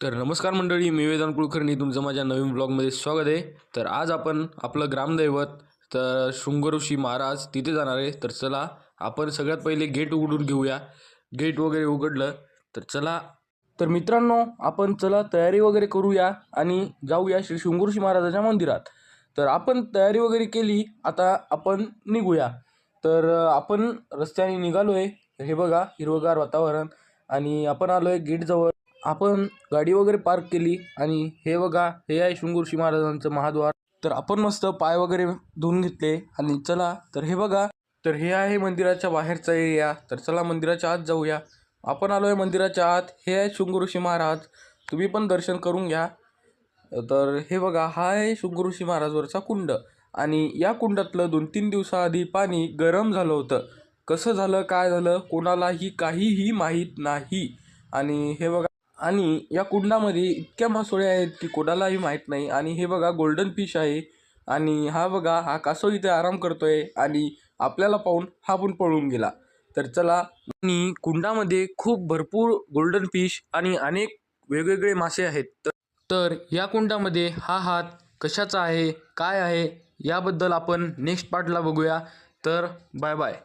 तर नमस्कार मंडळी, मी वेदांत कुलकर्णी, तुमचं माझ्या नवीन ब्लॉगमध्ये स्वागत आहे. तर आज आपण आपलं ग्रामदैवत तर शृंगऋषी महाराज तिथे जाणार आहे. तर चला आपण सगळ्यात पहिले गेट उघडून घेऊया. गेट वगैरे उघडलं तर चला. तर मित्रांनो, आपण चला तयारी वगैरे करूया आणि जाऊया श्री शृंगऋषी महाराजाच्या मंदिरात. तर आपण तयारी वगैरे केली, आता आपण निघूया. तर आपण रस्त्याने निघालोय. हे बघा हिरवगार वातावरण आणि आपण आलोय गेटजवळ. आपण गाडी वगैरे पार्क केली आणि हे बघा, हे आहे शृंगऋषी महाराजांचं महाद्वार. तर आपण मस्त पाय वगैरे धुवून घेतले आणि चला. तर हे बघा, तर हे आहे मंदिराच्या बाहेरचा एरिया. तर चला मंदिराच्या आत जाऊया. आपण आलोय मंदिराच्या आत. हे आहे शृंगऋषी महाराज, तुम्ही पण दर्शन करून घ्या. तर हे बघा, हा आहे शृंगऋषी महाराजवरचा कुंड आणि या कुंडातलं 2-3 दिवसाआधी पाणी गरम झालं होतं. कसं झालं, काय झालं, कोणालाही काहीही माहीत नाही. आणि हे बघा, आणि या कुंडामध्ये इतक्या मासोळ्या आहेत की कोणालाही माहीत नाही. आणि हे बघा गोल्डन फिश आहे आणि हा बघा, हा कासव इथे आराम करतोय आणि आपल्याला पाहून हा पण पळून गेला. तर चला. आणि कुंडामध्ये खूप भरपूर गोल्डन फिश आणि अनेक वेगवेगळे मासे आहेत. तर या कुंडामध्ये हा हात कशाचा आहे, काय आहे, याबद्दल आपण नेक्स्ट पार्टला बघूया. तर बाय बाय.